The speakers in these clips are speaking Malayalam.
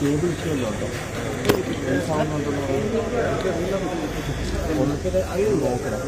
കേബിൾ ഇഷ്യൂ ഉണ്ടോ? അത് നോക്കണം.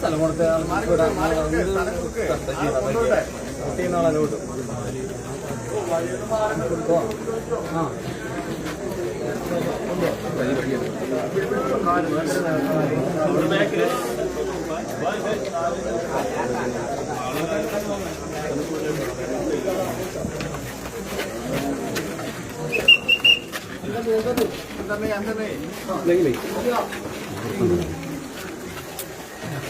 സ്ഥലമോടത്തെ നാളോട്ട് ആ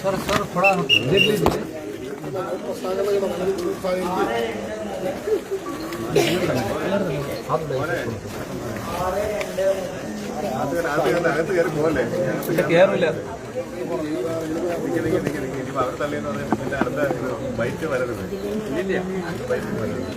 सर सर थोड़ा देख लीजिए കേറില്ല അവർ തള്ളിയെന്ന് പറഞ്ഞിട്ട് പിന്നെ അടുത്ത ബൈറ്റ് വരരുത് ബൈറ്റ് വരരുത്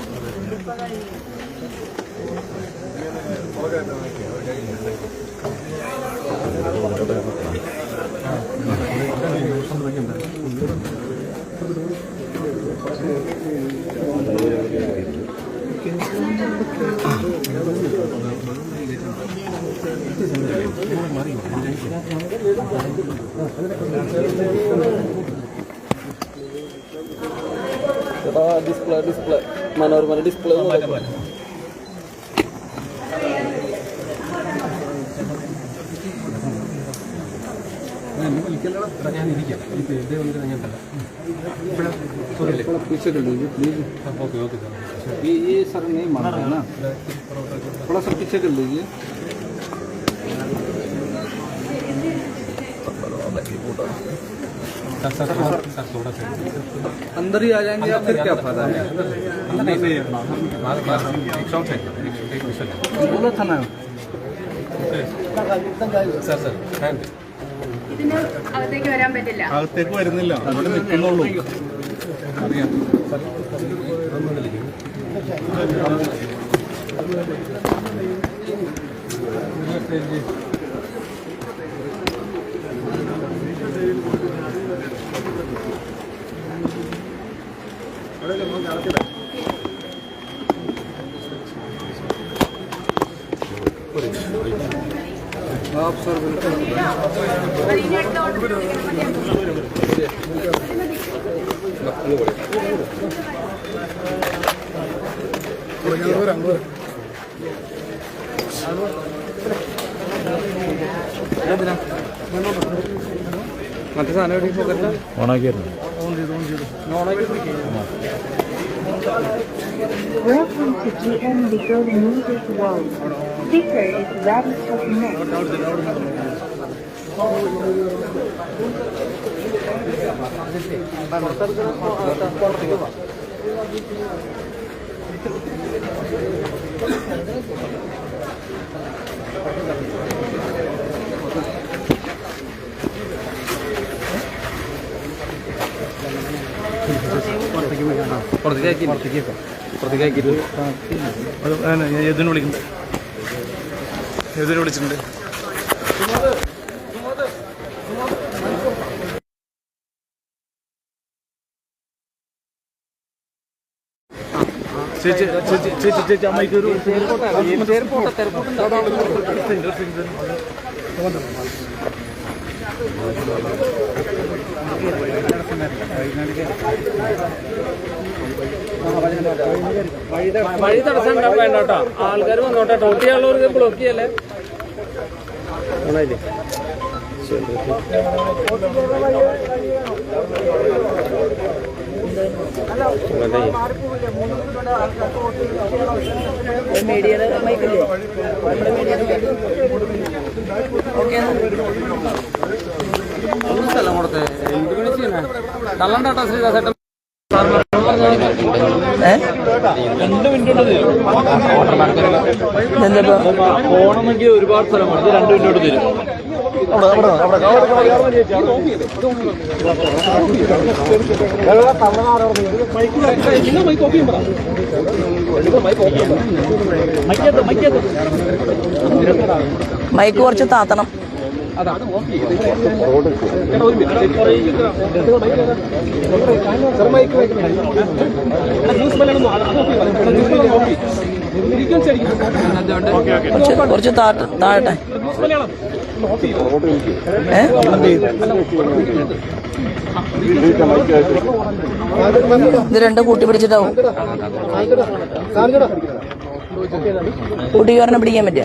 डिस्प्ले मनोरमा डिस्प्ले पीछे कर लीजिए प्लीज। ओके ओके सर ये सर नहीं मान रहे ना, थोड़ा सा पीछे कर लीजिए। सर थोड़ा सा अंदर ही आ जाएंगे या फिर क्या फायदा है? बोला था ना सर सर ഇതിന് അകത്തേക്ക് വരാൻ പറ്റില്ല. അകത്തേക്ക് വരുന്നില്ല, അവിടെ നിൽക്കുന്നുള്ളൂ. അറിയാം आप सर മറ്റേ സാധനം ഓണാക്കിയായിരുന്നു. Welcome to GM Legal Music World. Speaker is ready to connect. ഇതിന് വിളിക്കുന്നുണ്ട്, ഇതിന് വിളിച്ചിട്ടുണ്ട്. ചേച്ചി ചേച്ചി ചേച്ചി ചേച്ചി അമ്മയ്ക്ക് ഒരു വഴി തടസ്സം വേണ്ട കേട്ടോ, ആൾക്കാർ വന്നോട്ടെ. ടോട്ട് ചെയ്യാനുള്ളവർക്ക് ബ്ലോക്ക് ചെയ്യല്ലേ. ആണല്ലേ സ്ഥലം കൊടുത്തേ എന്ത് പണി ചെയ്യണേ തള്ളണ്ടാട്ടാ ശ്രീദാസേട്ടൻ. 2 മിനിറ്റ് പോകണമെങ്കിൽ ഒരുപാട് സ്ഥലമാണ്. ഇത് 2 മിനിറ്റ് തരും. മൈക്ക് കുറച്ച് താത്തണം. കുറച്ച് താഴട്ടെ. ഇത് രണ്ടും കൂട്ടി പിടിച്ചിട്ടാവും. കൂട്ടിക്കാരനെ പിടിക്കാൻ പറ്റുക.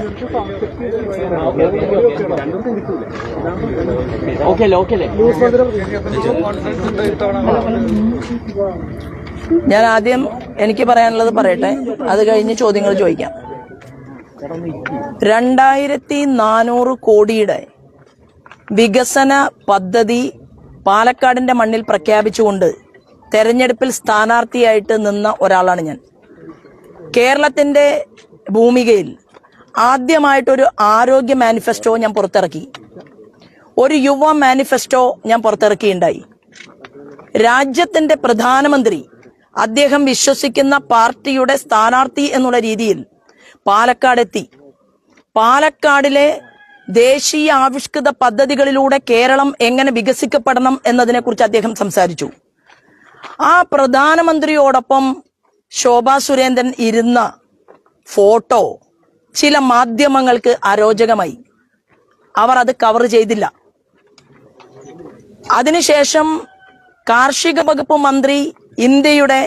ഞാൻ ആദ്യം എനിക്ക് പറയാനുള്ളത് പറയട്ടെ, അത് കഴിഞ്ഞ് ചോദ്യങ്ങൾ ചോദിക്കാം. 2400 കോടിയുടെ വികസന പദ്ധതി പാലക്കാടിന്റെ മണ്ണിൽ പ്രഖ്യാപിച്ചുകൊണ്ട് തെരഞ്ഞെടുപ്പിൽ സ്ഥാനാർത്ഥിയായിട്ട് നിന്ന ഒരാളാണ് ഞാൻ. കേരളത്തിന്റെ ഭൂമികയിൽ ആദ്യമായിട്ടൊരു ആരോഗ്യ മാനിഫെസ്റ്റോ ഞാൻ പുറത്തിറക്കി. ഒരു യുവ മാനിഫെസ്റ്റോ ഞാൻ പുറത്തിറക്കിയിട്ടുണ്ടായി. രാജ്യത്തിന്റെ പ്രധാനമന്ത്രി അദ്ദേഹം വിശ്വസിക്കുന്ന പാർട്ടിയുടെ സ്ഥാനാർത്ഥി എന്നുള്ള രീതിയിൽ പാലക്കാടെത്തി. പാലക്കാടിലെ ദേശീയ ആവിഷ്കൃത പദ്ധതികളിലൂടെ കേരളം എങ്ങനെ വികസിക്കപ്പെടണം എന്നതിനെക്കുറിച്ച് അദ്ദേഹം സംസാരിച്ചു. ആ പ്രധാനമന്ത്രിയോടൊപ്പം ശോഭാ സുരേന്ദ്രൻ ഇരുന്ന ഫോട്ടോ ചില മാധ്യമങ്ങൾക്ക് അരോചകമായി. അവർ അത് കവർ ചെയ്തില്ല. അതിനുശേഷം കാർഷിക വകുപ്പ് മന്ത്രി, ഇന്ത്യയുടെ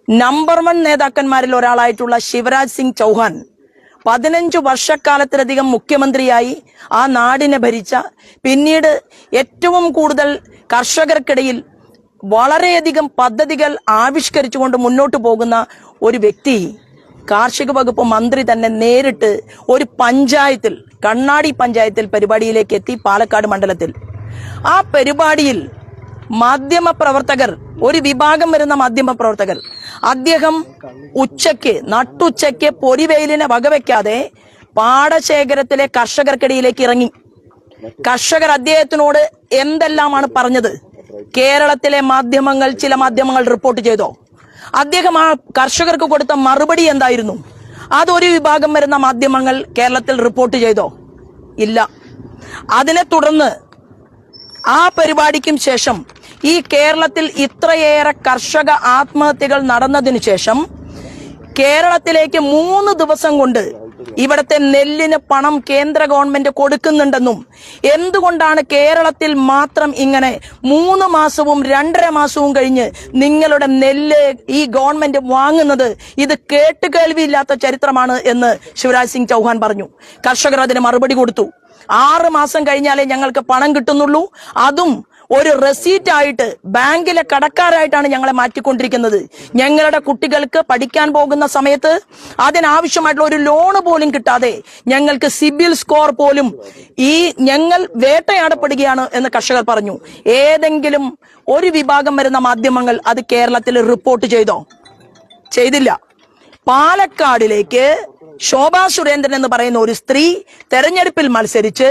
നമ്പർ 1 നേതാക്കന്മാരിൽ ഒരാളായിട്ടുള്ള ശിവരാജ് സിംഗ് ചൗഹാൻ 15 വർഷക്കാലത്തിലധികം മുഖ്യമന്ത്രിയായി ആ നാടിനെ ഭരിച്ച, പിന്നീട് ഏറ്റവും കൂടുതൽ കർഷകർക്കിടയിൽ വളരെയധികം പദ്ധതികൾ ആവിഷ്കരിച്ചുകൊണ്ട് മുന്നോട്ട് പോകുന്ന ഒരു വ്യക്തി, കാർഷിക വകുപ്പ് മന്ത്രി തന്നെ നേരിട്ട് ഒരു പഞ്ചായത്തിൽ, കണ്ണാടി പഞ്ചായത്തിൽ പരിപാടിയിലേക്ക് എത്തി. പാലക്കാട് മണ്ഡലത്തിൽ ആ പരിപാടിയിൽ മാധ്യമപ്രവർത്തകർ, ഒരു വിഭാഗം വരുന്ന മാധ്യമപ്രവർത്തകർ, അദ്ദേഹം നട്ടുച്ചയ്ക്ക് പൊരിവെയിലിനെ വകവെക്കാതെ പാടശേഖരത്തിലെ കർഷകർക്കിടയിലേക്ക് ഇറങ്ങി. കർഷകർ അദ്ദേഹത്തിനോട് എന്തെല്ലാമാണ് പറഞ്ഞത്? കേരളത്തിലെ മാധ്യമങ്ങൾ, ചില മാധ്യമങ്ങൾ റിപ്പോർട്ട് ചെയ്തോ? അദ്ദേഹം ആ കർഷകർക്ക് കൊടുത്ത മറുപടി എന്തായിരുന്നു? അതൊരു വിഭാഗം വരുന്ന മാധ്യമങ്ങൾ കേരളത്തിൽ റിപ്പോർട്ട് ചെയ്തോ? ഇല്ല. അതിനെ തുടർന്ന് ആ പരിപാടിക്കും ശേഷം ഈ കേരളത്തിൽ ഇത്രയേറെ കർഷക ആത്മഹത്യകൾ നടന്നതിനു ശേഷം കേരളത്തിലേക്ക് 3 ദിവസം കൊണ്ട് ഇവിടത്തെ നെല്ലിന് പണം കേന്ദ്ര ഗവൺമെന്റ് കൊടുക്കുന്നുണ്ടെന്നും, എന്തുകൊണ്ടാണ് കേരളത്തിൽ മാത്രം ഇങ്ങനെ 3 മാസവും 2.5 മാസവും കഴിഞ്ഞ് നിങ്ങളുടെ നെല്ല് ഈ ഗവൺമെന്റ് വാങ്ങുന്നത്, ഇത് കേട്ടുകേൾവിയില്ലാത്ത ചരിത്രമാണ് എന്ന് ശിവരാജ് സിംഗ് ചൗഹാൻ പറഞ്ഞു. കർഷകർ അതിന് മറുപടി കൊടുത്തു. 6 മാസം കഴിഞ്ഞാലേ ഞങ്ങൾക്ക് പണം കിട്ടുന്നുള്ളൂ, അതും ഒരു റെസീറ്റ് ആയിട്ട് ബാങ്കിലെ കടക്കാരായിട്ടാണ് ഞങ്ങളെ മാറ്റിക്കൊണ്ടിരിക്കുന്നത്. ഞങ്ങളുടെ കുട്ടികൾക്ക് പഠിക്കാൻ പോകുന്ന സമയത്ത് അതിനാവശ്യമായിട്ടുള്ള ഒരു ലോണ് പോലും കിട്ടാതെ ഞങ്ങൾക്ക് സിബിൽ സ്കോർ പോലും ഞങ്ങൾ വേട്ടയാടപ്പെടുകയാണ് എന്ന് കർഷകർ പറഞ്ഞു. ഏതെങ്കിലും ഒരു വിഭാഗം വരുന്ന മാധ്യമങ്ങൾ അത് കേരളത്തിൽ റിപ്പോർട്ട് ചെയ്തോ? ചെയ്തില്ല. പാലക്കാടിലേക്ക് ശോഭാ സുരേന്ദ്രൻ എന്ന് പറയുന്ന ഒരു സ്ത്രീ തെരഞ്ഞെടുപ്പിൽ മത്സരിച്ച്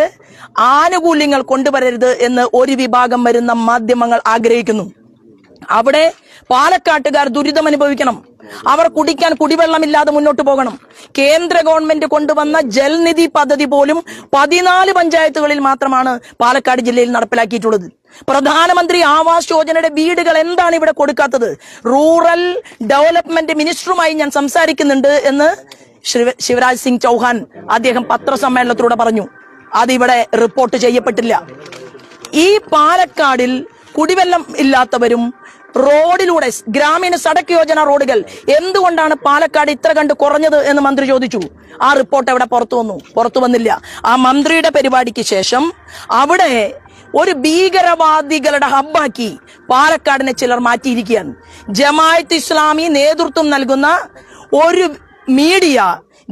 ആനുകൂല്യങ്ങൾ കൊണ്ടുവരരുത് എന്ന് ഒരു വിഭാഗം വരുന്ന മാധ്യമങ്ങൾ ആഗ്രഹിക്കുന്നു. അവിടെ പാലക്കാട്ടുകാർ ദുരിതം അനുഭവിക്കണം. അവർ കുടിക്കാൻ കുടിവെള്ളമില്ലാതെ മുന്നോട്ട് പോകണം. കേന്ദ്ര ഗവൺമെന്റ് കൊണ്ടുവന്ന ജൽനിധി പദ്ധതി പോലും 14 പഞ്ചായത്തുകളിൽ മാത്രമാണ് പാലക്കാട് ജില്ലയിൽ നടപ്പിലാക്കിയിട്ടുള്ളത്. പ്രധാനമന്ത്രി ആവാസ് യോജനയുടെ വീടുകൾ എന്താണ് ഇവിടെ കൊടുക്കാത്തത്? റൂറൽ ഡെവലപ്മെന്റ് മിനിസ്റ്ററുമായി ഞാൻ സംസാരിക്കുന്നുണ്ട് എന്ന് ശിവരാജ് സിംഗ് ചൗഹാൻ അദ്ദേഹം പത്രസമ്മേളനത്തിലൂടെ പറഞ്ഞു. അതിവിടെ റിപ്പോർട്ട് ചെയ്യപ്പെട്ടില്ല. ഈ പാലക്കാടിൽ കുടിവെള്ളം ഇല്ലാത്തവരും റോഡിലൂടെ ഗ്രാമീണ സടക്ക് യോജന റോഡുകൾ എന്തുകൊണ്ടാണ് പാലക്കാട് ഇത്ര കണ്ട് കുറഞ്ഞത് എന്ന് മന്ത്രി ചോദിച്ചു. ആ റിപ്പോർട്ട് എവിടെ പുറത്തു വന്നില്ല. ആ മന്ത്രിയുടെ പരിപാടിക്ക് ശേഷം അവിടെ ഒരു ഭീകരവാദികളുടെ ഹബ്ബാക്കി പാലക്കാടിനെ ചിലർ മാറ്റിയിരിക്കുകയാണ്. ജമാഅത്ത് ഇസ്ലാമി നേതൃത്വം നൽകുന്ന ഒരു മീഡിയ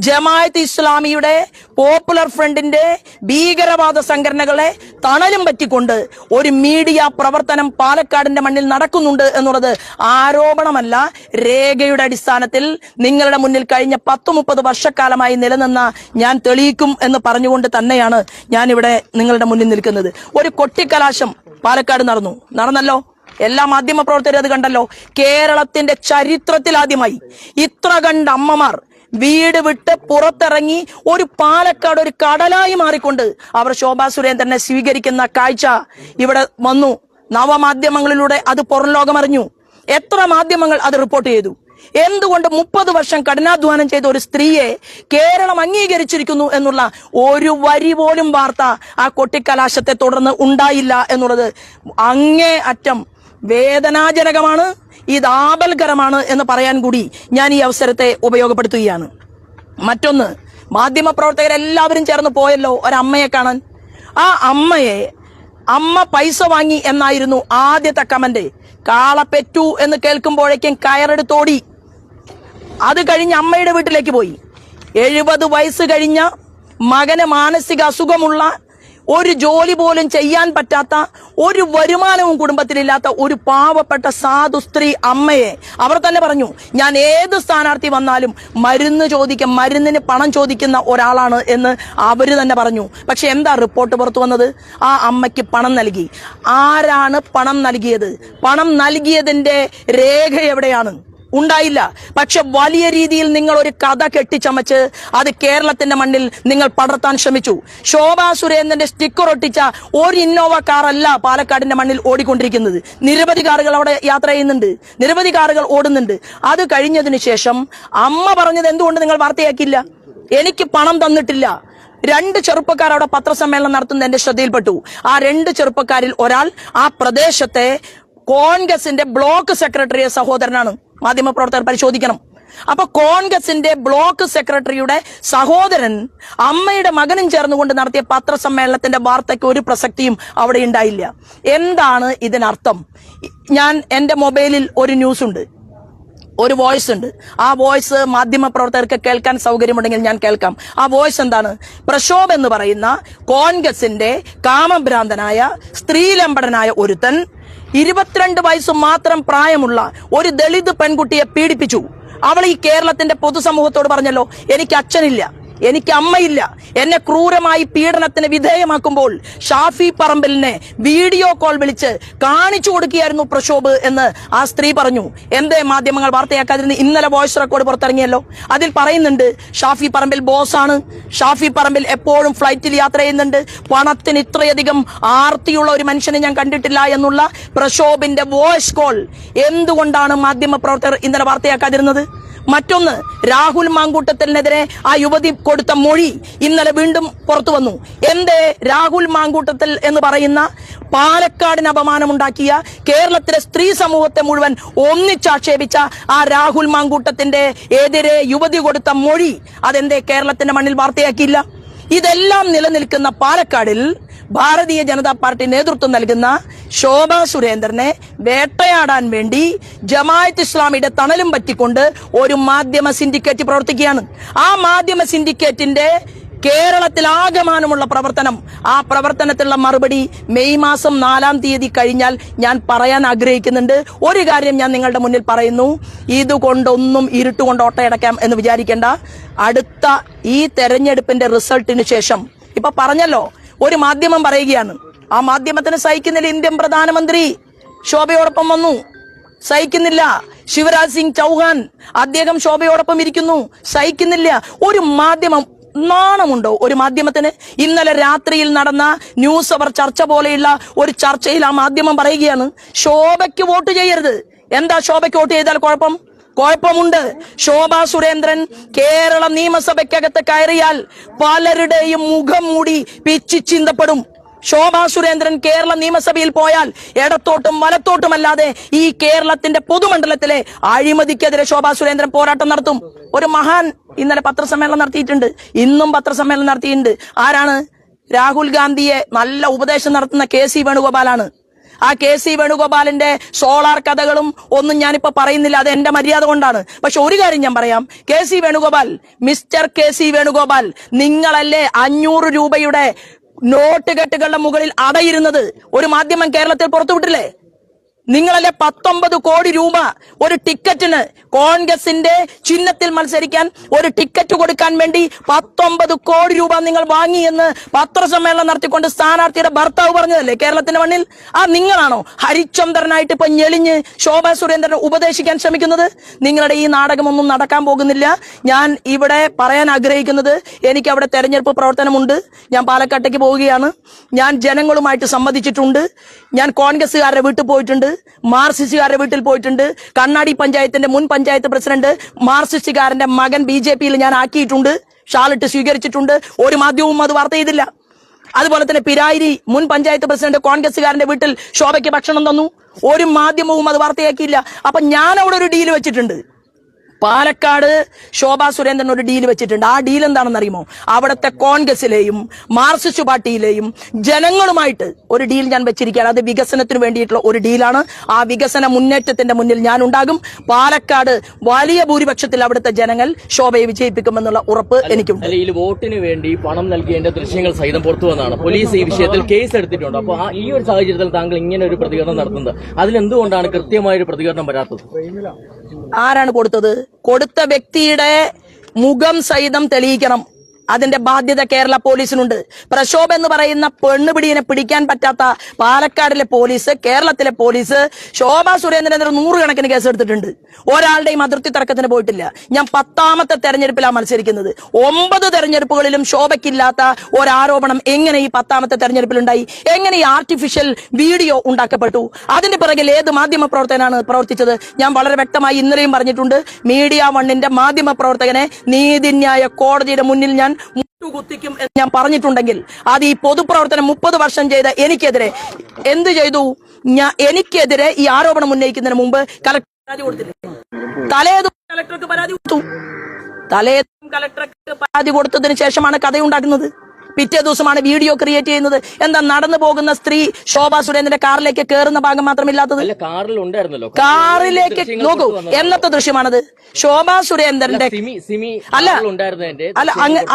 ജമാഅത്ത് ഇസ്ലാമിയുടെ പോപ്പുലർ ഫ്രണ്ടിന്റെ ഭീകരവാദ സംഘടനകളെ തണലും പറ്റിക്കൊണ്ട് ഒരു മീഡിയ പ്രവർത്തനം പാലക്കാടിന്റെ മണ്ണിൽ നടക്കുന്നുണ്ട് എന്നുള്ളത് ആരോപണമല്ല, രേഖയുടെ അടിസ്ഥാനത്തിൽ നിങ്ങളുടെ മുന്നിൽ കഴിഞ്ഞ 10-30 വർഷക്കാലമായി നിലനിന്ന ഞാൻ തെളിയിക്കും എന്ന് പറഞ്ഞുകൊണ്ട് തന്നെയാണ് ഞാനിവിടെ നിങ്ങളുടെ മുന്നിൽ നിൽക്കുന്നത്. ഒരു കൊട്ടിക്കലാശം പാലക്കാട് നടന്നല്ലോ. എല്ലാ മാധ്യമ പ്രവർത്തകരും അത് കണ്ടല്ലോ. കേരളത്തിന്റെ ചരിത്രത്തിൽ ആദ്യമായി ഇത്ര കണ്ട അമ്മമാർ വീട് വിട്ട് പുറത്തിറങ്ങി ഒരു പാലക്കാട് ഒരു കടലായി മാറിക്കൊണ്ട് അവർ ശോഭാ സുരേന്ദ്രനെ സ്വീകരിക്കുന്ന കാഴ്ച ഇവിടെ വന്നു. നവമാധ്യമങ്ങളിലൂടെ അത് പുറം ലോകമറിഞ്ഞു. എത്ര മാധ്യമങ്ങൾ അത് റിപ്പോർട്ട് ചെയ്തു. എന്തുകൊണ്ട് 30 വർഷം കഠിനാധ്വാനം ചെയ്ത ഒരു സ്ത്രീയെ കേരളം അംഗീകരിച്ചിരിക്കുന്നു എന്നുള്ള ഒരു വരി പോലും വാർത്ത ആ കൊട്ടിക്കലാശത്തെ തുടർന്ന് ഉണ്ടായില്ല എന്നുള്ളത് അങ്ങേ അറ്റം വേദനാജനകമാണ്. ഇത് ആപൽകരമാണ് എന്ന് പറയാൻ കൂടി ഞാൻ ഈ അവസരത്തെ ഉപയോഗപ്പെടുത്തുകയാണ്. മറ്റൊന്ന്, മാധ്യമപ്രവർത്തകരെല്ലാവരും ചേർന്ന് പോയല്ലോ ഒരമ്മയെ കാണാൻ. ആ അമ്മ പൈസ വാങ്ങി എന്നായിരുന്നു ആദ്യത്തെ കമന്റ്. കാള പെറ്റു എന്ന് കേൾക്കുമ്പോഴേക്കും കയറെടുത്തോടി. അത് കഴിഞ്ഞ് അമ്മയുടെ വീട്ടിലേക്ക് പോയി. 70 വയസ്സ് കഴിഞ്ഞ മകന് മാനസിക അസുഖമുള്ള, ഒരു ജോലി പോലും ചെയ്യാൻ പറ്റാത്ത, ഒരു വരുമാനവും കുടുംബത്തിലില്ലാത്ത ഒരു പാവപ്പെട്ട സാധു സ്ത്രീ അമ്മയെ അവർ തന്നെ പറഞ്ഞു, ഞാൻ ഏത് സ്ഥാനാർത്ഥി വന്നാലും മരുന്നിന് പണം ചോദിക്കുന്ന ഒരാളാണ് എന്ന് അവര് തന്നെ പറഞ്ഞു. പക്ഷെ എന്താ റിപ്പോർട്ട് പുറത്തു വന്നത്? ആ അമ്മയ്ക്ക് പണം നൽകി. ആരാണ് പണം നൽകിയത്? പണം നൽകിയതിന്റെ രേഖ എവിടെയാണ്? ഉണ്ടായില്ല. പക്ഷെ വലിയ രീതിയിൽ നിങ്ങൾ ഒരു കഥ കെട്ടിച്ചമച്ച് അത് കേരളത്തിന്റെ മണ്ണിൽ നിങ്ങൾ പടർത്താൻ ശ്രമിച്ചു. ശോഭാ സുരേന്ദ്രന്റെ സ്റ്റിക്കർ ഒട്ടിച്ച ഒരു ഇന്നോവ കാറല്ല പാലക്കാടിന്റെ മണ്ണിൽ ഓടിക്കൊണ്ടിരിക്കുന്നത്. നിരവധി കാറുകൾ അവിടെ യാത്ര ചെയ്യുന്നുണ്ട്, നിരവധി കാറുകൾ ഓടുന്നുണ്ട്. അത് കഴിഞ്ഞതിന് ശേഷം അമ്മ പറഞ്ഞത് എന്തുകൊണ്ട് നിങ്ങൾ വാർത്തയാക്കിയില്ല? എനിക്ക് പണം തന്നിട്ടില്ല. 2 ചെറുപ്പക്കാർ അവിടെ പത്രസമ്മേളനം നടത്തുന്നത് എന്റെ ശ്രദ്ധയിൽപ്പെട്ടു. ആ 2 ചെറുപ്പക്കാരിൽ ഒരാൾ ആ പ്രദേശത്തെ കോൺഗ്രസിന്റെ ബ്ലോക്ക് സെക്രട്ടറി സഹോദരനാണ്. മാധ്യമപ്രവർത്തകർ പരിശോധിക്കണം. അപ്പൊ കോൺഗ്രസിന്റെ ബ്ലോക്ക് സെക്രട്ടറിയുടെ സഹോദരൻ അമ്മയുടെ മകനും ചേർന്നുകൊണ്ട് നടത്തിയ പത്രസമ്മേളനത്തിന്റെ വാർത്തയ്ക്ക് ഒരു പ്രസക്തിയും അവിടെ ഉണ്ടായില്ല. എന്താണ് ഇതിനർത്ഥം? ഞാൻ എന്റെ മൊബൈലിൽ ഒരു ന്യൂസ് ഉണ്ട്, ഒരു വോയിസ് ഉണ്ട്. ആ വോയിസ് മാധ്യമപ്രവർത്തകർക്ക് കേൾക്കാൻ സൗകര്യമുണ്ടെങ്കിൽ ഞാൻ കേൾക്കാം. ആ വോയിസ് എന്താണ്? പ്രക്ഷോഭ് എന്ന് പറയുന്ന കോൺഗ്രസിന്റെ കാമഭ്രാന്തനായ സ്ത്രീലമ്പടനായ ഒരുത്തൻ 22 വയസ്സ് മാത്രം പ്രായമുള്ള ഒരു ദളിത് പെൺകുട്ടിയെ പീഡിപ്പിച്ചു. അവൾ ഈ കേരളത്തിന്റെ പൊതുസമൂഹത്തോട് പറഞ്ഞല്ലോ, എനിക്ക് അച്ഛനില്ല, എനിക്ക് അമ്മയില്ല, എന്നെ ക്രൂരമായി പീഡനത്തിന് വിധേയമാക്കുമ്പോൾ ഷാഫി പറമ്പിലിനെ വീഡിയോ കോൾ വിളിച്ച് കാണിച്ചു കൊടുക്കുകയായിരുന്നു പ്രക്ഷോഭ് എന്ന് ആ സ്ത്രീ പറഞ്ഞു. എന്തേ മാധ്യമങ്ങൾ വാർത്തയാക്കാതിരുന്ന്? ഇന്നലെ വോയിസ് റെക്കോർഡ് പുറത്തിറങ്ങിയല്ലോ. അതിൽ പറയുന്നുണ്ട് ഷാഫി പറമ്പിൽ ബോസാണ്, ഷാഫി പറമ്പിൽ എപ്പോഴും ഫ്ലൈറ്റിൽ യാത്ര ചെയ്യുന്നുണ്ട്, പണത്തിന് ഇത്രയധികം ആർത്തിയുള്ള ഒരു മനുഷ്യനെ ഞാൻ കണ്ടിട്ടില്ല എന്നുള്ള പ്രക്ഷോഭിന്റെ വോയിസ് കോൾ എന്തുകൊണ്ടാണ് മാധ്യമപ്രവർത്തകർ ഇന്നലെ വാർത്തയാക്കാതിരുന്നത്? മറ്റൊന്ന്, രാഹുൽ മാങ്കൂട്ടത്തിനെതിരെ ആ യുവതി കൊടുത്ത മൊഴി ഇന്നലെ വീണ്ടും പുറത്തു വന്നു. എന്തേ രാഹുൽ മാങ്കൂട്ടത്തിൽ എന്ന് പറയുന്ന പാലക്കാടിന് അപമാനമുണ്ടാക്കിയ, കേരളത്തിലെ സ്ത്രീ സമൂഹത്തെ മുഴുവൻ ഒന്നിച്ചാക്ഷേപിച്ച ആ രാഹുൽ മാങ്കൂട്ടത്തിന്റെ എതിരെ യുവതി കൊടുത്ത മൊഴി അതെന്തേ കേരളത്തിന്റെ മണ്ണിൽ വാർത്തയാക്കിയില്ല? ഇതെല്ലാം നിലനിൽക്കുന്ന പാലക്കാടിൽ ഭാരതീയ ജനതാ പാർട്ടി നേതൃത്വം നൽകുന്ന ശോഭാ സുരേന്ദ്രനെ വേട്ടയാടാൻ വേണ്ടി ജമാഅത്ത് ഇസ്ലാമിയുടെ തണലും പറ്റിക്കൊണ്ട് ഒരു മാധ്യമ സിൻഡിക്കേറ്റ് പ്രവർത്തിക്കുകയാണ്. ആ മാധ്യമ സിൻഡിക്കേറ്റിന്റെ കേരളത്തിലാകമാനമുള്ള പ്രവർത്തനം, ആ പ്രവർത്തനത്തിലുള്ള മറുപടി മെയ് മാസം 4-ാം തീയതി കഴിഞ്ഞാൽ ഞാൻ പറയാൻ ആഗ്രഹിക്കുന്നുണ്ട്. ഒരു കാര്യം ഞാൻ നിങ്ങളുടെ മുന്നിൽ പറയുന്നു, ഇതുകൊണ്ടൊന്നും ഇരുട്ടുകൊണ്ട് ഓട്ടയടക്കാം എന്ന് വിചാരിക്കേണ്ട. അടുത്ത ഈ തെരഞ്ഞെടുപ്പിന്റെ റിസൾട്ടിന് ശേഷം, ഇപ്പൊ പറഞ്ഞല്ലോ, ഒരു മാധ്യമം പറയുകയാണ്, ആ മാധ്യമത്തിന് സഹിക്കുന്നില്ല. ഇന്ത്യൻ പ്രധാനമന്ത്രി ശോഭയോടൊപ്പം വന്നു, സഹിക്കുന്നില്ല. ശിവരാജ് സിംഗ് ചൗഹാൻ അദ്ദേഹം ശോഭയോടൊപ്പം ഇരിക്കുന്നു, സഹിക്കുന്നില്ല. ഒരു മാധ്യമം, നാണമുണ്ടോ ഒരു മാധ്യമത്തിന്? ഇന്നലെ രാത്രിയിൽ നടന്ന ന്യൂസ് അവർ ചർച്ച പോലെയുള്ള ഒരു ചർച്ചയിൽ ആ മാധ്യമം പറയുകയാണ്, ശോഭയ്ക്ക് വോട്ട് ചെയ്യരുത്. എന്താ ശോഭയ്ക്ക് വോട്ട് ചെയ്താൽ കുഴപ്പം? കുഴപ്പമുണ്ട്. ശോഭാ സുരേന്ദ്രൻ കേരള നിയമസഭയ്ക്കകത്ത് കയറിയാൽ പലരുടെയും മുഖം മൂടി പിച്ചി ചിന്തപ്പെടും. ശോഭാ സുരേന്ദ്രൻ കേരള നിയമസഭയിൽ പോയാൽ ഇടത്തോട്ടും വലത്തോട്ടുമല്ലാതെ ഈ കേരളത്തിന്റെ പൊതുമണ്ഡലത്തിലെ അഴിമതിക്കെതിരെ ശോഭാ സുരേന്ദ്രൻ പോരാട്ടം നടത്തും. ഒരു മഹാൻ ഇന്നലെ പത്രസമ്മേളനം നടത്തിയിട്ടുണ്ട്, ഇന്നും പത്രസമ്മേളനം നടത്തിയിട്ടുണ്ട്. ആരാണ്? രാഹുൽ ഗാന്ധിയെ നല്ല ഉപദേശം നടത്തുന്ന KC വേണുഗോപാലാണ്. ആ KC വേണുഗോപാലിന്റെ സോളാർ കഥകളും ഒന്നും ഞാനിപ്പോ പറയുന്നില്ല, അത് എന്റെ മര്യാദ കൊണ്ടാണ്. പക്ഷെ ഒരു കാര്യം ഞാൻ പറയാം, KC Venugopal, mister KC Venugopal, നിങ്ങളല്ലേ 500 രൂപയുടെ നോട്ട് കെട്ടുകളുടെ മുകളിൽ അടയിരുന്നത്? ഒരു മാധ്യമം കേരളത്തിൽ പുറത്തുവിട്ടില്ലേ? നിങ്ങളല്ലേ 19 കോടി രൂപ ഒരു ടിക്കറ്റിന്, കോൺഗ്രസിന്റെ ചിഹ്നത്തിൽ മത്സരിക്കാൻ ഒരു ടിക്കറ്റ് കൊടുക്കാൻ വേണ്ടി 19 കോടി രൂപ നിങ്ങൾ വാങ്ങിയെന്ന് പത്രസമ്മേളനം നടത്തിക്കൊണ്ട് സ്ഥാനാർത്ഥിയുടെ ഭർത്താവ് പറഞ്ഞതല്ലേ കേരളത്തിന്റെ മണ്ണിൽ? ആ നിങ്ങളാണോ ഹരിചന്ദ്രനായിട്ട് ഇപ്പൊ ഞെളിഞ്ഞ് ശോഭാ സുരേന്ദ്രനെ ഉപദേശിക്കാൻ ശ്രമിക്കുന്നത്? നിങ്ങളുടെ ഈ നാടകമൊന്നും നടക്കാൻ പോകുന്നില്ല. ഞാൻ ഇവിടെ പറയാൻ ആഗ്രഹിക്കുന്നത്, എനിക്ക് അവിടെ തെരഞ്ഞെടുപ്പ് പ്രവർത്തനമുണ്ട്. ഞാൻ പാലക്കാട്ടേക്ക് പോവുകയാണ്. ഞാൻ ജനങ്ങളുമായിട്ട് സംവദിച്ചിട്ടുണ്ട്. ഞാൻ കോൺഗ്രസുകാരുടെ വീട്ടിൽ പോയിട്ടുണ്ട്, മാർക്സിസ്റ്റുകാരുടെ വീട്ടിൽ പോയിട്ടുണ്ട്. കണ്ണാടി പഞ്ചായത്തിന്റെ മുൻ പഞ്ചായത്ത് പ്രസിഡന്റ് മാർക്സിസ്റ്റുകാരന്റെ മകൻ BJPയിൽ ഞാൻ ആക്കിയിട്ടുണ്ട്, ഷാളിട്ട് സ്വീകരിച്ചിട്ടുണ്ട്. ഒരു മാധ്യമവും അത് വാർത്ത ചെയ്തില്ല. അതുപോലെ തന്നെ പിരായിരി മുൻ പഞ്ചായത്ത് പ്രസിഡന്റ് കോൺഗ്രസുകാരന്റെ വീട്ടിൽ ശോഭയ്ക്ക് ഭക്ഷണം തന്നു, ഒരു മാധ്യമവും അത് വാർത്തയാക്കിയില്ല. അപ്പൊ ഞാൻ അവിടെ ഒരു ഡീൽ വെച്ചിട്ടുണ്ട്. പാലക്കാട് ശോഭാ സുരേന്ദ്രൻ ഒരു ഡീൽ വെച്ചിട്ടുണ്ട്. ആ ഡീൽ എന്താണെന്ന് അറിയുമോ? അവിടുത്തെ കോൺഗ്രസിലെയും മാർക്സിസ്റ്റ് പാർട്ടിയിലെയും ജനങ്ങളുമായിട്ട് ഒരു ഡീൽ ഞാൻ വെച്ചിരിക്കുകയാണ്. അത് വികസനത്തിന് വേണ്ടിയിട്ടുള്ള ഒരു ഡീലാണ്. ആ വികസന മുന്നേറ്റത്തിന്റെ മുന്നിൽ ഞാൻ ഉണ്ടാകും. പാലക്കാട് വലിയ ഭൂരിപക്ഷത്തിൽ അവിടുത്തെ ജനങ്ങൾ ശോഭയെ വിജയിപ്പിക്കുമെന്നുള്ള ഉറപ്പ് എനിക്കുണ്ട്. അല്ലെങ്കിൽ വോട്ടിന് വേണ്ടി പണം നൽകിയതിന്റെ ദൃശ്യങ്ങൾ സഹിതം പുറത്തു വന്നതാണ്. പോലീസ് ഈ വിഷയത്തിൽ കേസ് എടുത്തിട്ടുണ്ട്. അപ്പോൾ ഈ ഒരു സാഹചര്യത്തിൽ താങ്കൾ ഇങ്ങനെ ഒരു പ്രതികരണം നടത്തുന്നത്, അതിലെന്തുകൊണ്ടാണ് കൃത്യമായൊരു പ്രതികരണം വരാത്തത്? ആരാണ് കൊടുത്തത്? കൊടുത്ത വ്യക്തിയുടെ മുഖം സഹിതം തെളിയിക്കണം. അതിന്റെ ബാധ്യത കേരള പോലീസിനുണ്ട്. പ്രക്ഷോഭം എന്ന് പറയുന്ന പെണ്ണുപിടിയെ പിടിക്കാൻ പറ്റാത്ത പാലക്കാടിലെ പോലീസ്, കേരളത്തിലെ പോലീസ് ശോഭാ സുരേന്ദ്രനെതിരെ 100 കണക്കിന് കേസ് എടുത്തിട്ടുണ്ട്. ഒരാളുടെയും അതിർത്തി തർക്കത്തിന് പോയിട്ടില്ല. ഞാൻ 10ാമത്തെ തെരഞ്ഞെടുപ്പിലാണ് മത്സരിക്കുന്നത്. 9 തെരഞ്ഞെടുപ്പുകളിലും ശോഭയ്ക്കില്ലാത്ത ഒരാരോപണം എങ്ങനെ ഈ 10ാമത്തെ തെരഞ്ഞെടുപ്പിലുണ്ടായി? എങ്ങനെ ഈ ആർട്ടിഫിഷ്യൽ വീഡിയോ ഉണ്ടാക്കപ്പെട്ടു? അതിന്റെ പിറകിൽ ഏത് മാധ്യമ പ്രവർത്തകനാണ് പ്രവർത്തിച്ചത്? ഞാൻ വളരെ വ്യക്തമായി ഇന്നലെയും പറഞ്ഞിട്ടുണ്ട്. മീഡിയ വണ്ണിന്റെ മാധ്യമ പ്രവർത്തകനെ നീതിന്യായ കോടതിയുടെ മുന്നിൽ ഞാൻ മുട്ടുകുത്തിക്കും എന്ന് ഞാൻ പറഞ്ഞിട്ടുണ്ടെങ്കിൽ, അത് ഈ പൊതുപ്രവർത്തനം 30 വർഷം ചെയ്ത എനിക്കെതിരെ എന്ത് ചെയ്തു? എനിക്കെതിരെ ഈ ആരോപണം ഉന്നയിക്കുന്നതിന് മുമ്പ് കളക്ടർ പരാതി കൊടുത്തില്ലേ? തലേതും കളക്ടർക്ക് പരാതി കൊടുത്തു. തലേതും കളക്ടർക്ക് പരാതി കൊടുത്തതിന് ശേഷമാണ് കഥയുണ്ടാക്കുന്നത്. പിറ്റേ ദിവസമാണ് വീഡിയോ ക്രിയേറ്റ് ചെയ്യുന്നത്. എന്താ നടന്നു പോകുന്ന സ്ത്രീ ശോഭാ സുരേന്ദ്രന്റെ കാറിലേക്ക് കയറുന്ന ഭാഗം മാത്രമില്ലാത്തത്? കാറിലേക്ക് നോക്കൂ, എന്നത്തെ ദൃശ്യമാണത്? ശോഭാ സുരേന്ദ്രന്റെ അല്ല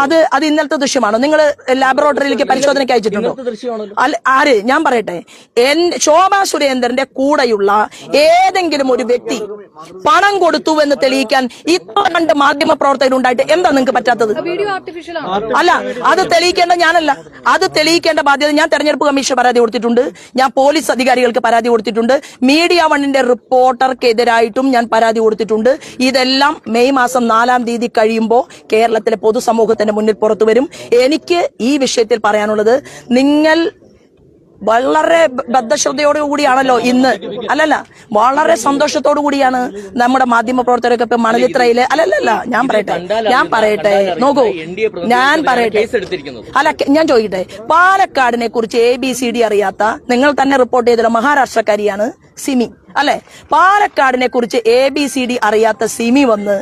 അത് ഇന്നലത്തെ ദൃശ്യമാണോ? നിങ്ങൾ ലാബറട്ടറിയിലേക്ക് പരിശോധനയ്ക്ക് അയച്ചിട്ടുണ്ടോ? അല്ല, ആര്? ഞാൻ പറയട്ടെ, ശോഭാ സുരേന്ദ്രന്റെ കൂടെയുള്ള ഏതെങ്കിലും ഒരു വ്യക്തി പണം കൊടുത്തു എന്ന് തെളിയിക്കാൻ ഇത്ര കണ്ട് മാധ്യമ പ്രവർത്തകരുണ്ടായിട്ട് എന്താ നിങ്ങൾക്ക് പറ്റാത്തത്? അല്ല, അത് തെളിയിക്കേണ്ട ഞാനല്ല, അത് തെളിയിക്കേണ്ട ബാധ്യത ഞാൻ തെരഞ്ഞെടുപ്പ് കമ്മീഷൻ പരാതി കൊടുത്തിട്ടുണ്ട്. ഞാൻ പോലീസ് അധികാരികൾക്ക് പരാതി കൊടുത്തിട്ടുണ്ട്. മീഡിയ വണ്ണിന്റെ റിപ്പോർട്ടർക്കെതിരായിട്ടും ഞാൻ പരാതി കൊടുത്തിട്ടുണ്ട്. ഇതെല്ലാം മെയ് മാസം 4-ാം തീയതി കഴിയുമ്പോൾ കേരളത്തിലെ പൊതുസമൂഹത്തിന്റെ മുന്നിൽ പുറത്തു വരും. എനിക്ക് ഈ വിഷയത്തിൽ പറയാനുള്ളത്, നിങ്ങൾ വളരെ ബദ്ധശ്രദ്ധയോടുകൂടിയാണല്ലോ ഇന്ന്, അല്ലല്ല വളരെ സന്തോഷത്തോടു കൂടിയാണ് നമ്മുടെ മാധ്യമ പ്രവർത്തകരൊക്കെ ഇപ്പൊ മണലിത്രയില് ഞാൻ പറയട്ടെ നോക്കൂ, ഞാൻ പറയട്ടെ, അല്ല ഞാൻ ചോദിക്കട്ടെ, പാലക്കാടിനെ കുറിച്ച് ABCD അറിയാത്ത, നിങ്ങൾ തന്നെ റിപ്പോർട്ട് ചെയ്തല്ലോ, മഹാരാഷ്ട്രക്കാരിയാണ് സിമി അല്ലെ? പാലക്കാടിനെ കുറിച്ച് ABCD അറിയാത്ത സിമി വന്ന്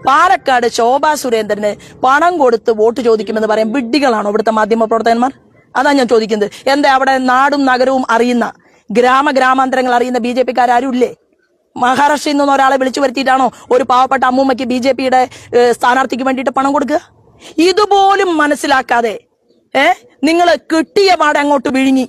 പാലക്കാട് ശോഭാ സുരേന്ദ്രന് പണം കൊടുത്ത് വോട്ട് ചോദിക്കുമെന്ന് പറയാൻ വിഡ്ഢികളാണോ ഇവിടുത്തെ മാധ്യമ പ്രവർത്തകന്മാർ? അതാ ഞാൻ ചോദിക്കുന്നത്. എന്താ അവിടെ നാടും നഗരവും അറിയുന്ന, ഗ്രാമാന്തരങ്ങൾ അറിയുന്ന BJPക്കാരും ഇല്ലേ? മഹാരാഷ്ട്രയിൽ നിന്ന് ഒരാളെ വിളിച്ചു വരുത്തിയിട്ടാണോ ഒരു പാവപ്പെട്ട അമ്മൂമ്മയ്ക്ക് BJPയുടെ സ്ഥാനാർത്ഥിക്ക് വേണ്ടിയിട്ട് പണം കൊടുക്കുക? ഇതുപോലും മനസ്സിലാക്കാതെ നിങ്ങൾ കിട്ടിയ പാടെ അങ്ങോട്ട് വിഴുങ്ങി.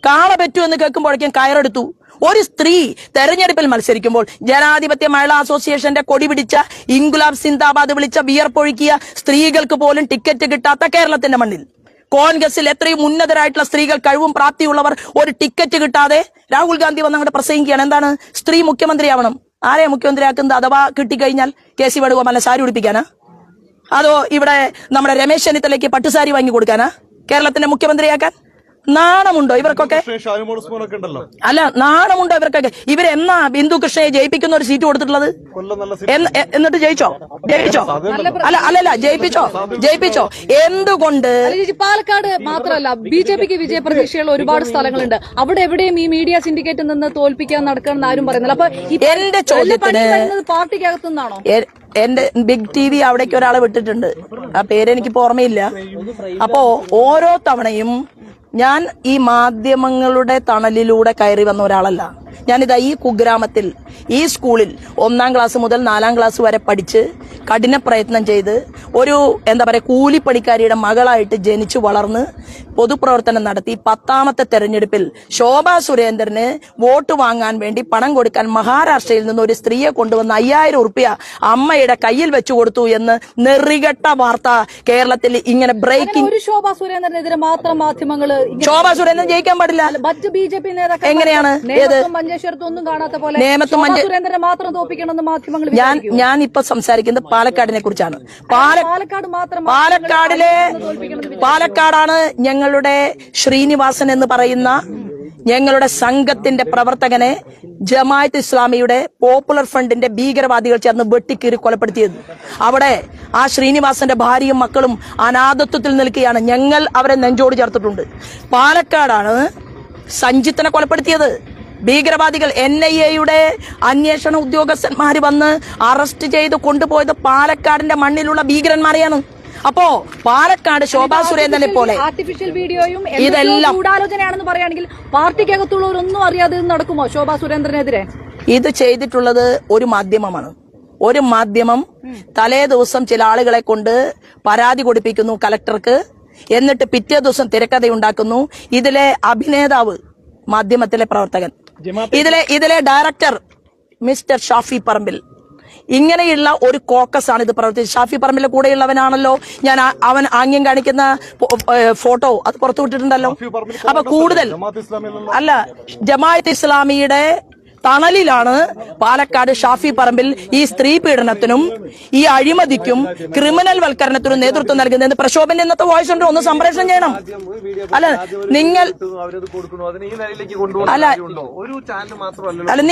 കാള പറ്റൂ എന്ന് കേൾക്കുമ്പോഴേക്കും കയറെടുത്തു. ഒരു സ്ത്രീ തെരഞ്ഞെടുപ്പിൽ മത്സരിക്കുമ്പോൾ ജനാധിപത്യ മഹിളാ അസോസിയേഷന്റെ കൊടി പിടിച്ച, ഇൻകുലാബ് സിന്ദാബാദ് വിളിച്ച, വിയർപ്പൊഴുക്കിയ സ്ത്രീകൾക്ക് പോലും ടിക്കറ്റ് കിട്ടാത്ത കേരളത്തിന്റെ മണ്ണിൽ കോൺഗ്രസിൽ എത്രയും ഉന്നതരായിട്ടുള്ള സ്ത്രീകൾ, കഴിവും പ്രാപ്തിയുള്ളവർ ഒരു ടിക്കറ്റ് കിട്ടാതെ രാഹുൽ ഗാന്ധി വന്ന് അങ്ങോട്ട് പ്രസംഗിക്കുകയാണ്. എന്താണ്? സ്ത്രീ മുഖ്യമന്ത്രിയാവണം. ആരെയാ മുഖ്യമന്ത്രിയാക്കുന്നത്? അഥവാ കിട്ടിക്കഴിഞ്ഞാൽ KC വേണുഗോപാലിനെ സാരി ഉടുപ്പിക്കാനാ? അതോ ഇവിടെ നമ്മുടെ രമേശ് ചെന്നിത്തലയ്ക്ക് പട്ടുസാരി വാങ്ങി കൊടുക്കാനാ കേരളത്തിന്റെ മുഖ്യമന്ത്രിയാക്കാൻ? നാണമുണ്ടോ ഇവർക്കൊക്കെ? അല്ല, നാണമുണ്ടോ ഇവർക്കൊക്കെ? ഇവരെന്നാ ബിന്ദു കൃഷ്ണയെ ജയിപ്പിക്കുന്ന ഒരു സീറ്റ് കൊടുത്തിട്ടുള്ളത്? എന്നിട്ട് ജയിച്ചോ? അല്ലല്ല, ജയിപ്പിച്ചോ? എന്തുകൊണ്ട്? പാലക്കാട് മാത്രമല്ല, BJPക്ക് വിജയപ്രതീക്ഷയുള്ള ഒരുപാട് സ്ഥലങ്ങളുണ്ട്. അവിടെ എവിടെയും ഈ മീഡിയ സിൻഡിക്കേറ്റിൽ നിന്ന് തോൽപ്പിക്കാൻ നടക്കണമെന്ന് ആരും പറയുന്നില്ല. അപ്പൊ എന്റെ ചോദ്യത്തിന് പാർട്ടിക്കകത്തു നിന്നാണോ? എന്റെ ബിഗ് TV അവിടേക്ക് ഒരാളെ വിട്ടിട്ടുണ്ട്, ആ പേര് എനിക്കിപ്പോ ഓർമ്മയില്ല. അപ്പോ ഓരോ തവണയും ഞാൻ ഈ മാധ്യമങ്ങളുടെ തണലിലൂടെ കയറി വന്ന ഒരാളല്ല. ഞാനിതാ ഈ കുഗ്രാമത്തിൽ ഈ സ്കൂളിൽ 1ാം ക്ലാസ് മുതൽ 4ാം ക്ലാസ് വരെ പഠിച്ച് കഠിന പ്രയത്നം ചെയ്ത് ഒരു കൂലിപ്പണിക്കാരിയുടെ മകളായിട്ട് ജനിച്ചു വളർന്ന് പൊതുപ്രവർത്തനം നടത്തി 10ാമത്തെ തെരഞ്ഞെടുപ്പിൽ ശോഭാ സുരേന്ദ്രന് വോട്ട് വാങ്ങാൻ വേണ്ടി പണം കൊടുക്കാൻ മഹാരാഷ്ട്രയിൽ നിന്ന് ഒരു സ്ത്രീയെ കൊണ്ടുവന്ന് 5000 ഉറുപ്പ്യ അമ്മയുടെ കയ്യിൽ വെച്ചു കൊടുത്തു എന്ന് നെറികെട്ട വാർത്ത കേരളത്തിൽ ഇങ്ങനെ ബ്രേക്കിംഗ്. ഒരു ശോഭാ സുരേന്ദ്രനെതിരെ മാത്രം മാധ്യമങ്ങള് ശോഭാ സുരേന്ദ്രൻ ജയിക്കാൻ പാടില്ല. മറ്റ് BJP നേതാക്കൾ എങ്ങനെയാണ് ഏത് മഞ്ചേശ്വരത്തൊന്നും കാണാത്ത പോലെ സുരേന്ദ്രനെ മാത്രം തോപ്പിക്കണമെന്ന് മാധ്യമങ്ങൾ ഞാൻ ഇപ്പൊ സംസാരിക്കുന്നത് പാലക്കാടിനെ കുറിച്ചാണ്. പാലക്കാട് മാത്രം പാലക്കാടാണ് ഞങ്ങളുടെ ശ്രീനിവാസൻ എന്ന് പറയുന്ന ഞങ്ങളുടെ സംഘത്തിന്റെ പ്രവർത്തകനെ ജമാഅത്ത് ഇസ്ലാമിയുടെ പോപ്പുലർ ഫ്രണ്ടിന്റെ ഭീകരവാദികൾ ചേർന്ന് വെട്ടിക്കീറി കൊലപ്പെടുത്തിയത്. അവിടെ ആ ശ്രീനിവാസന്റെ ഭാര്യയും മക്കളും അനാഥത്വത്തിൽ നിൽക്കുകയാണ്. ഞങ്ങൾ അവരെ നെഞ്ചോട് ചേർത്തിട്ടുണ്ട്. പാലക്കാടാണ് സഞ്ജിത്തിനെ കൊലപ്പെടുത്തിയത് ഭീകരവാദികൾ. NIA-യുടെ അന്വേഷണ ഉദ്യോഗസ്ഥന്മാര് വന്ന് അറസ്റ്റ് ചെയ്ത് കൊണ്ടുപോയത് പാലക്കാടിന്റെ മണ്ണിലുള്ള ഭീകരന്മാരെയാണ്. അപ്പോ പാലക്കാട് ശോഭാ സുരേന്ദ്രനെ പോലെ ആർട്ടിഫിഷ്യൽ വീഡിയോയും ഇതെല്ലാം ഗൂഢാലോചനയാണെന്ന് പറയുകയാണെങ്കിൽ പാർട്ടിക്കകത്തുള്ളവരൊന്നും അറിയാതെ നടക്കുമോ ശോഭാ സുരേന്ദ്രനെതിരെ? ഇത് ചെയ്തിട്ടുള്ളത് ഒരു മാധ്യമമാണ്. ഒരു മാധ്യമം തലേ ദിവസം ചില ആളുകളെ കൊണ്ട് പരാതി കൊടുപ്പിക്കുന്നു കലക്ടർക്ക്. എന്നിട്ട് പിറ്റേ ദിവസം തിരക്കഥയുണ്ടാക്കുന്നു. ഇതിലെ അഭിനേതാവ് മാധ്യമത്തിലെ പ്രവർത്തകൻ, ഇതിലെ ഡയറക്ടർ മിസ്റ്റർ ഷാഫി പറമ്പിൽ. ഇങ്ങനെയുള്ള ഒരു കോക്കസ് ആണ് ഇത് പ്രവർത്തിച്ചത്. ഷാഫി പറമ്പിലെ കൂടെയുള്ളവനാണല്ലോ ഞാൻ അവൻ ആംഗ്യം കാണിക്കുന്ന ഫോട്ടോ അത് പുറത്തുവിട്ടിട്ടുണ്ടല്ലോ. അപ്പൊ കൂടുതൽ അല്ല, ജമാഅത്ത് ഇസ്ലാമിയുടെ തണലിലാണ് പാലക്കാട് ഷാഫി പറമ്പിൽ ഈ സ്ത്രീ പീഡനത്തിനും ഈ അഴിമതിക്കും ക്രിമിനൽ വൽക്കരണത്തിനും നേതൃത്വം നൽകുന്നതെന്ന് പ്രക്ഷോഭന്റെ ഇന്നത്തെ വോയിസ് ഉണ്ട്. ഒന്ന് സംപ്രേഷണം ചെയ്യണം. അല്ല നിങ്ങൾ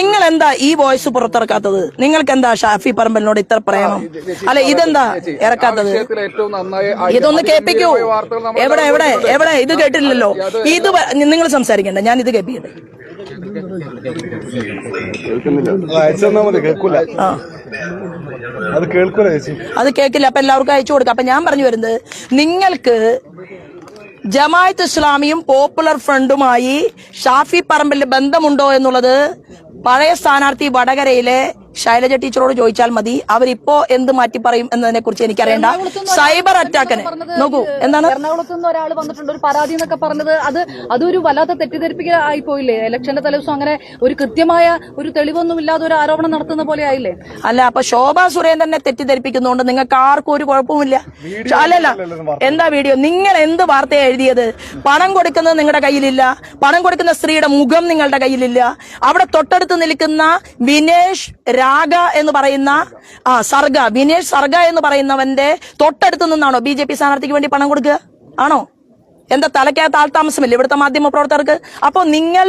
നിങ്ങൾ എന്താ ഈ വോയിസ് പുറത്തിറക്കാത്തത്? നിങ്ങൾക്ക് എന്താ ഷാഫി പറമ്പിലിനോട് ഇത്ര പ്രേമം? അല്ല ഇതെന്താ ഇറക്കാത്തത്? ഇതൊന്ന് കേൾപ്പിക്കൂ. എവിടെ എവിടെ എവിടെ ഇത് കേട്ടില്ലല്ലോ. ഇത് നിങ്ങൾ സംസാരിക്കണ്ട, ഞാൻ ഇത് കേൾപ്പിക്കട്ടെ. അത് കേൾക്കില്ല. അപ്പൊ എല്ലാവർക്കും അയച്ചു കൊടുക്കാം. അപ്പൊ ഞാൻ പറഞ്ഞു വരുന്നത്, നിങ്ങൾക്ക് ജമാഅത്ത് ഇസ്ലാമിയും പോപ്പുലർ ഫ്രണ്ടുമായി ഷാഫി പറമ്പിലിന്റെ ബന്ധമുണ്ടോ എന്നുള്ളത് പഴയ സ്ഥാനാർത്ഥി വടകരയിലെ ശൈലജ ടീച്ചറോട് ചോദിച്ചാൽ മതി. അവരിപ്പോ എന്ത് മാറ്റി പറയും എന്നതിനെ കുറിച്ച് എനിക്കറിയണ്ട. സൈബർ അറ്റാക്കിന് നോക്കൂ. എന്താണ് എറണാകുളത്ത് നിന്ന് ഒരാൾ വന്നിട്ടുണ്ട് ഒരു പരാതി എന്നൊക്കെ പറഞ്ഞത്. അതൊരു വല്ലാത്ത തെറ്റിദ്ധരിപ്പിക്കലായി പോയില്ലേ? ഇലക്ഷന്റെ തലേദിവസം അങ്ങനെ ഒരു കൃത്യമായ ഒരു തെളിവൊന്നും ഇല്ലാതെ ഒരു ആരോപണം നടത്തുന്ന പോലെ ആയില്ലേ? അല്ല, അപ്പൊ ശോഭാ സുരേന്ദ്രനെ തെറ്റിദ്ധരിപ്പിക്കുന്നതുകൊണ്ട് നിങ്ങൾക്ക് ആർക്കും ഒരു കുഴപ്പമില്ല. അല്ലല്ല, എന്താ വീഡിയോ? നിങ്ങൾ എന്ത് വാർത്തയാണ് എഴുതിയത്? പണം കൊടുക്കുന്നത് നിങ്ങളുടെ കയ്യിലില്ല. പണം കൊടുക്കുന്ന സ്ത്രീയുടെ മുഖം നിങ്ങളുടെ കയ്യിലില്ല. അവിടെ തൊട്ടടുത്ത് നിൽക്കുന്ന വിനേഷ് രാഗ എന്ന് പറയുന്ന വിനേഷ് സർഗ എന്ന് പറയുന്നവന്റെ തൊട്ടടുത്ത് നിന്നാണോ BJP സ്ഥാനാർത്ഥിക്ക് വേണ്ടി പണം കൊടുക്കുക? ആണോ? എന്താ തലയ്ക്കകത്ത് ആൾതാമസമില്ല ഇവിടുത്തെ മാധ്യമ പ്രവർത്തകർക്ക്? അപ്പൊ നിങ്ങൾ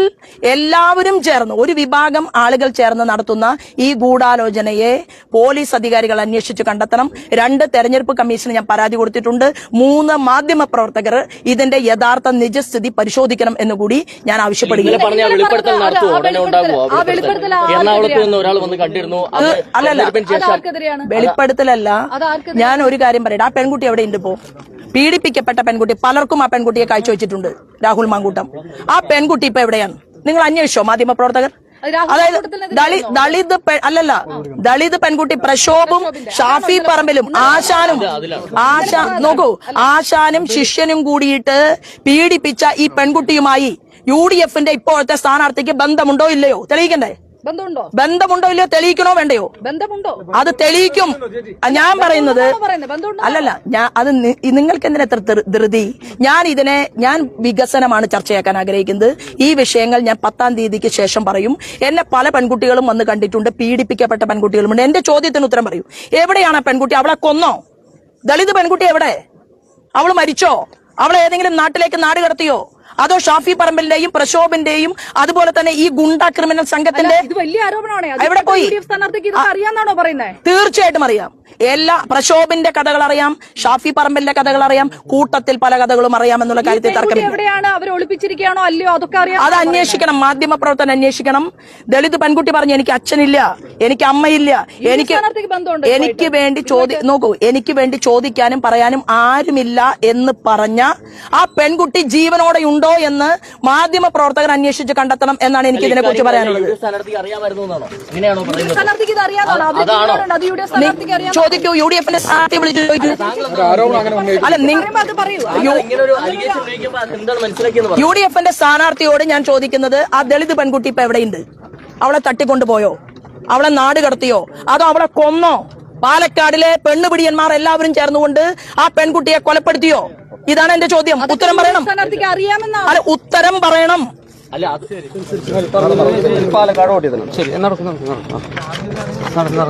എല്ലാവരും ചേർന്ന്, ഒരു വിഭാഗം ആളുകൾ ചേർന്ന് നടത്തുന്ന ഈ ഗൂഢാലോചനയെ പോലീസ് അധികാരികൾ അന്വേഷിച്ച് കണ്ടെത്തണം. 2 തെരഞ്ഞെടുപ്പ് കമ്മീഷന് ഞാൻ പരാതി കൊടുത്തിട്ടുണ്ട്. 3 മാധ്യമ പ്രവർത്തകർ ഇതിന്റെ യഥാർത്ഥ നിജസ്ഥിതി പരിശോധിക്കണം എന്നുകൂടി ഞാൻ ആവശ്യപ്പെടുകയാണ്. വെളിപ്പെടുത്തലല്ല, ഞാൻ ഒരു കാര്യം പറയട്ടെ. ആ പെൺകുട്ടി എവിടെ ഉണ്ട്? ഇപ്പോ പീഡിപ്പിക്കപ്പെട്ട പെൺകുട്ടി, പലർക്കും ആ പെൺകുട്ടിയെ കാഴ്ചവെച്ചിട്ടുണ്ട് രാഹുൽ മാങ്കൂട്ടം. ആ പെൺകുട്ടി ഇപ്പൊ എവിടെയാണ്? നിങ്ങൾ അന്വേഷിച്ചോ മാധ്യമ പ്രവർത്തകർ? അതായത് ദളിത് പെൺകുട്ടി പ്രക്ഷോഭും ഷാഫി പറമ്പിലും ആശാനും ശിഷ്യനും കൂടിയിട്ട് പീഡിപ്പിച്ച ഈ പെൺകുട്ടിയുമായി UDFന്റെ ഇപ്പോഴത്തെ സ്ഥാനാർത്ഥിക്ക് ബന്ധമുണ്ടോ ഇല്ലയോ തെളിയിക്കണ്ടേ? ബന്ധമുണ്ടോ ഇല്ലയോ തെളിയിക്കണോ വേണ്ടയോ? ബന്ധമുണ്ടോ? അത് തെളിയിക്കും. ഞാൻ പറയുന്നത് അല്ലല്ല, അത് നിങ്ങൾക്ക് എന്തിനാ എത്ര ധൃതി? ഞാൻ വികസനമാണ് ചർച്ചയാക്കാൻ ആഗ്രഹിക്കുന്നത്. ഈ വിഷയങ്ങൾ ഞാൻ 10-ാം തീയതിക്ക് ശേഷം പറയും. എന്നെ പല പെൺകുട്ടികളും വന്ന് കണ്ടിട്ടുണ്ട്, പീഡിപ്പിക്കപ്പെട്ട പെൺകുട്ടികളുമുണ്ട്. എന്റെ ചോദ്യത്തിന് ഉത്തരം പറയൂ. എവിടെയാണ് ആ പെൺകുട്ടി? അവളെ കൊന്നോ? ദളിത് പെൺകുട്ടി എവിടെ? അവൾ മരിച്ചോ? അവളെ ഏതെങ്കിലും നാട്ടിലേക്ക് നാട് കടത്തിയോ? അതോ ഷാഫി പറമ്പിലിന്റെയും പ്രക്ഷോഭിന്റെയും അതുപോലെ തന്നെ ഈ ഗുണ്ട ക്രിമിനൽ സംഘത്തിന്റെ വലിയ ആരോപണമാണ്? എവിടെ പോയി? അറിയാന്നാണോ പറയുന്നത്? തീർച്ചയായിട്ടും അറിയാം. എല്ലാ പ്രക്ഷോഭിന്റെ കഥകൾ അറിയാം, ഷാഫി പറമ്പലിന്റെ കഥകൾ അറിയാം, കൂട്ടത്തിൽ പല കഥകളും അറിയാമെന്നുള്ള കാര്യത്തിൽ തർക്കമില്ല. എവിടെയാണ് അവർ ഒളിപ്പിച്ചിരിക്കുകയാണോ അല്ലയോ അതൊക്കെ അറിയാം. അത് അന്വേഷിക്കണം, മാധ്യമ പ്രവർത്തനം അന്വേഷിക്കണം. ദളിത് പെൺകുട്ടി പറഞ്ഞു എനിക്ക് അച്ഛനില്ല, എനിക്ക് അമ്മയില്ല, എനിക്ക് വേണ്ടി നോക്കൂ, എനിക്ക് വേണ്ടി ചോദിക്കാനും പറയാനും ആരുമില്ല എന്ന് പറഞ്ഞ ആ പെൺകുട്ടി ജീവനോടെ ഉണ്ടോ എന്ന് മാധ്യമ പ്രവർത്തകർ അന്വേഷിച്ച് കണ്ടെത്തണം എന്നാണ് എനിക്ക് ഇതിനെ കുറിച്ച് പറയാനുള്ളത്. ചോദിക്കൂ, UDF സ്ഥാനാർത്ഥിയെ വിളിച്ചു ചോദിക്കൂ. അല്ല, UDF സ്ഥാനാർത്ഥിയോട് ഞാൻ ചോദിക്കുന്നത് ആ ദളിത് പെൺകുട്ടി ഇപ്പൊ എവിടെയുണ്ട്? അവളെ തട്ടിക്കൊണ്ടുപോയോ? അവളെ നാട് കടത്തിയോ? അതോ അവളെ കൊന്നോ? പാലക്കാടിലെ പെണ്ണുപിടിയന്മാർ എല്ലാവരും ചേർന്നുകൊണ്ട് ആ പെൺകുട്ടിയെ കൊലപ്പെടുത്തിയോ? ഇതാണ് എന്റെ ചോദ്യം. ഉത്തരം പറയണം. അല്ല, ഉത്തരം പറയണം. അല്ല പാലക്കാട് ഓടിയതാണ്. ശരി, നടക്കും. നടക്കും.